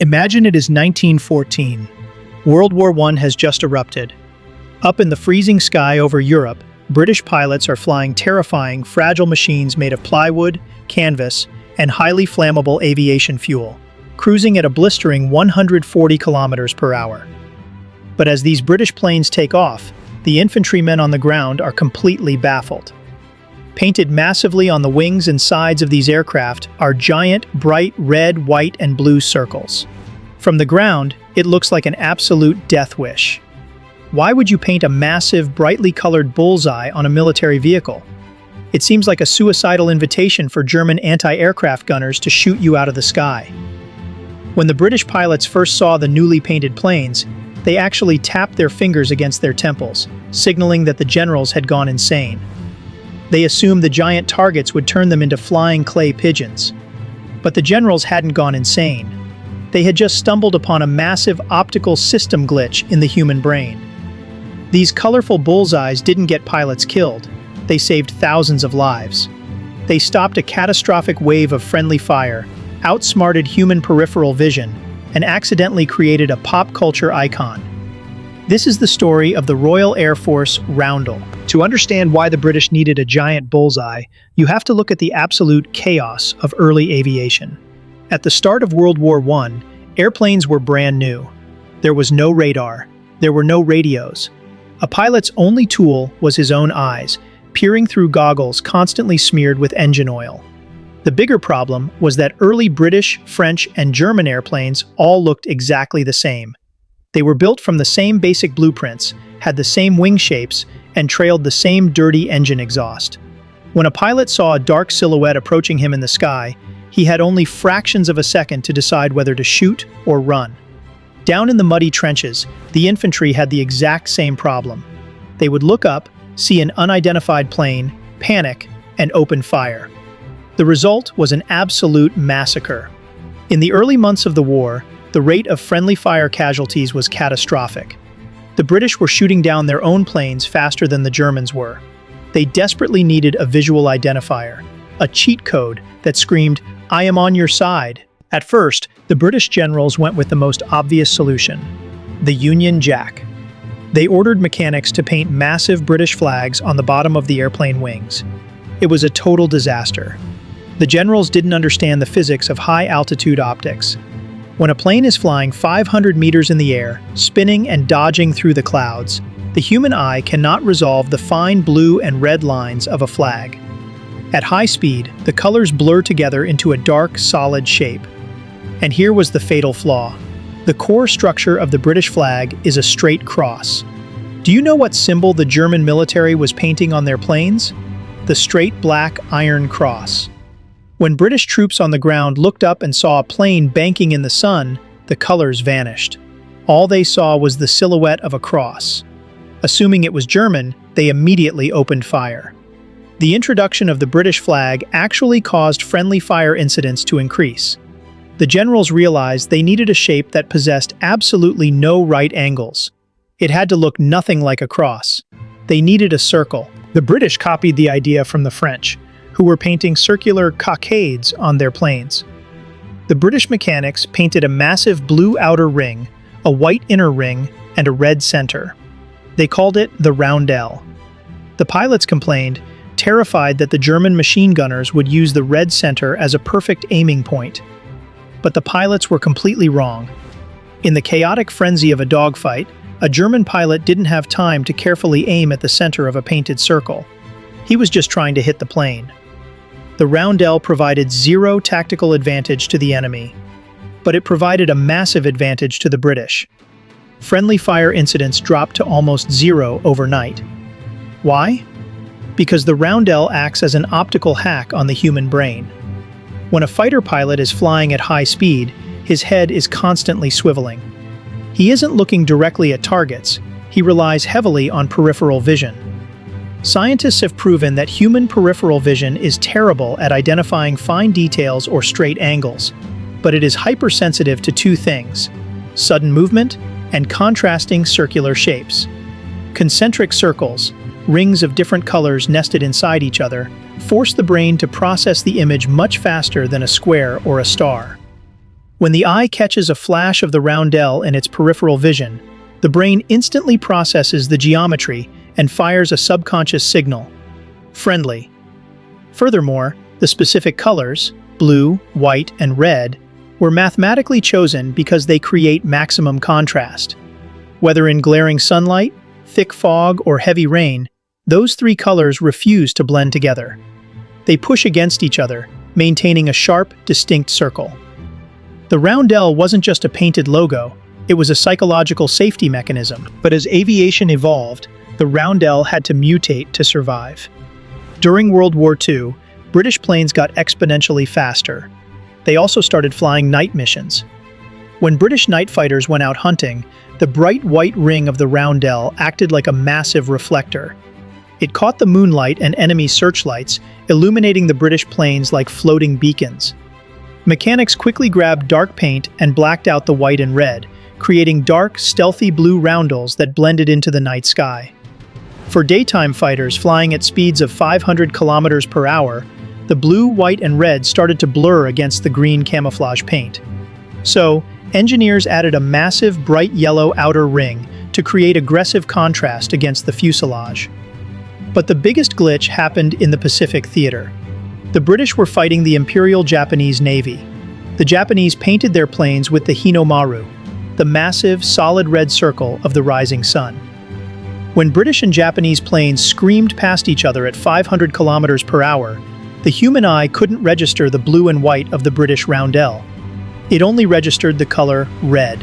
Imagine it is 1914. World War I has just erupted. Up in the freezing sky over Europe, British pilots are flying terrifying, fragile machines made of plywood, canvas, and highly flammable aviation fuel, cruising at a blistering 140 kilometers per hour. But as these British planes take off, the infantrymen on the ground are completely baffled. Painted massively on the wings and sides of these aircraft are giant, bright red, white, and blue circles. From the ground, it looks like an absolute death wish. Why would you paint a massive, brightly colored bullseye on a military vehicle? It seems like a suicidal invitation for German anti-aircraft gunners to shoot you out of the sky. When the British pilots first saw the newly painted planes, they actually tapped their fingers against their temples, signaling that the generals had gone insane. They assumed the giant targets would turn them into flying clay pigeons. But the generals hadn't gone insane. They had just stumbled upon a massive optical system glitch in the human brain. These colorful bullseyes didn't get pilots killed. They saved thousands of lives. They stopped a catastrophic wave of friendly fire, outsmarted human peripheral vision, and accidentally created a pop culture icon. This is the story of the Royal Air Force Roundel. To understand why the British needed a giant bullseye, you have to look at the absolute chaos of early aviation. At the start of World War I, airplanes were brand new. There was no radar. There were no radios. A pilot's only tool was his own eyes, peering through goggles constantly smeared with engine oil. The bigger problem was that early British, French, and German airplanes all looked exactly the same. They were built from the same basic blueprints, had the same wing shapes, and trailed the same dirty engine exhaust. When a pilot saw a dark silhouette approaching him in the sky, he had only fractions of a second to decide whether to shoot or run. Down in the muddy trenches, the infantry had the exact same problem. They would look up, see an unidentified plane, panic, and open fire. The result was an absolute massacre. In the early months of the war, the rate of friendly fire casualties was catastrophic. The British were shooting down their own planes faster than the Germans were. They desperately needed a visual identifier, a cheat code that screamed, "I am on your side." At first, the British generals went with the most obvious solution, the Union Jack. They ordered mechanics to paint massive British flags on the bottom of the airplane wings. It was a total disaster. The generals didn't understand the physics of high-altitude optics. When a plane is flying 500 meters in the air, spinning and dodging through the clouds, the human eye cannot resolve the fine blue and red lines of a flag. At high speed, the colors blur together into a dark, solid shape. And here was the fatal flaw. The core structure of the British flag is a straight cross. Do you know what symbol the German military was painting on their planes? The straight black iron cross. When British troops on the ground looked up and saw a plane banking in the sun, the colors vanished. All they saw was the silhouette of a cross. Assuming it was German, they immediately opened fire. The introduction of the British flag actually caused friendly fire incidents to increase. The generals realized they needed a shape that possessed absolutely no right angles. It had to look nothing like a cross. They needed a circle. The British copied the idea from the French, who were painting circular cockades on their planes. The British mechanics painted a massive blue outer ring, a white inner ring, and a red center. They called it the Roundel. The pilots complained, terrified that the German machine gunners would use the red center as a perfect aiming point. But the pilots were completely wrong. In the chaotic frenzy of a dogfight, a German pilot didn't have time to carefully aim at the center of a painted circle. He was just trying to hit the plane. The Roundel provided zero tactical advantage to the enemy, but it provided a massive advantage to the British. Friendly fire incidents dropped to almost zero overnight. Why? Because the Roundel acts as an optical hack on the human brain. When a fighter pilot is flying at high speed, his head is constantly swiveling. He isn't looking directly at targets, he relies heavily on peripheral vision. Scientists have proven that human peripheral vision is terrible at identifying fine details or straight angles, but it is hypersensitive to two things: sudden movement and contrasting circular shapes. Concentric circles, rings of different colors nested inside each other, force the brain to process the image much faster than a square or a star. When the eye catches a flash of the roundel in its peripheral vision, the brain instantly processes the geometry and fires a subconscious signal: friendly. Furthermore, the specific colors, blue, white, and red, were mathematically chosen because they create maximum contrast. Whether in glaring sunlight, thick fog, or heavy rain, those three colors refuse to blend together. They push against each other, maintaining a sharp, distinct circle. The roundel wasn't just a painted logo, it was a psychological safety mechanism. But as aviation evolved, the roundel had to mutate to survive. During World War II, British planes got exponentially faster. They also started flying night missions. When British night fighters went out hunting, the bright white ring of the roundel acted like a massive reflector. It caught the moonlight and enemy searchlights, illuminating the British planes like floating beacons. Mechanics quickly grabbed dark paint and blacked out the white and red, creating dark, stealthy blue roundels that blended into the night sky. For daytime fighters flying at speeds of 500 kilometers per hour, the blue, white, and red started to blur against the green camouflage paint. So, engineers added a massive bright yellow outer ring to create aggressive contrast against the fuselage. But the biggest glitch happened in the Pacific theater. The British were fighting the Imperial Japanese Navy. The Japanese painted their planes with the Hinomaru, the massive, solid red circle of the rising sun. When British and Japanese planes screamed past each other at 500 kilometers per hour, the human eye couldn't register the blue and white of the British roundel. It only registered the color red.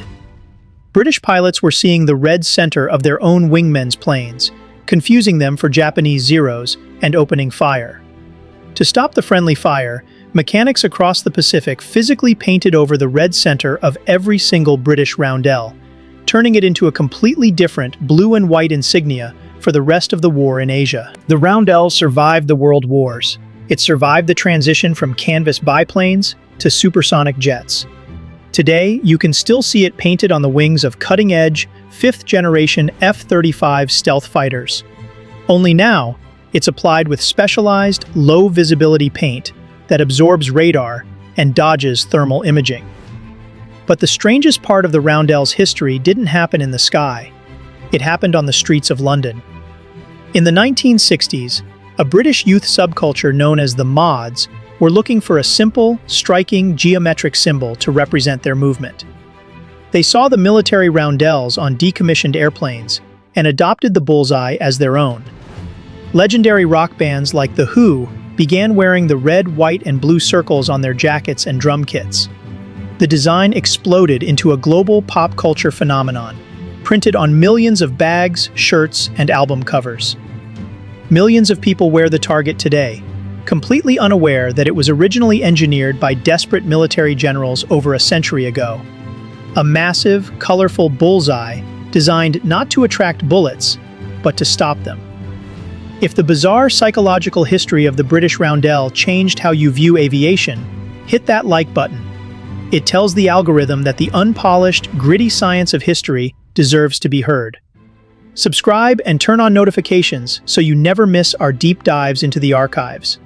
British pilots were seeing the red center of their own wingmen's planes, confusing them for Japanese Zeros and opening fire. To stop the friendly fire, mechanics across the Pacific physically painted over the red center of every single British roundel, turning it into a completely different blue and white insignia for the rest of the war in Asia. The roundel survived the world wars. It survived the transition from canvas biplanes to supersonic jets. Today, you can still see it painted on the wings of cutting-edge, fifth-generation F-35 stealth fighters. Only now, it's applied with specialized, low-visibility paint that absorbs radar and dodges thermal imaging. But the strangest part of the roundel's history didn't happen in the sky. It happened on the streets of London. In the 1960s, a British youth subculture known as the Mods were looking for a simple, striking geometric symbol to represent their movement. They saw the military roundels on decommissioned airplanes and adopted the Bullseye as their own. Legendary rock bands like The Who began wearing the red, white, and blue circles on their jackets and drum kits. The design exploded into a global pop culture phenomenon, printed on millions of bags, shirts, and album covers. Millions of people wear the target today, completely unaware that it was originally engineered by desperate military generals over a century ago. A massive, colorful bullseye designed not to attract bullets, but to stop them. If the bizarre psychological history of the British roundel changed how you view aviation, hit that like button. It tells the algorithm that the unpolished, gritty science of history deserves to be heard. Subscribe and turn on notifications so you never miss our deep dives into the archives.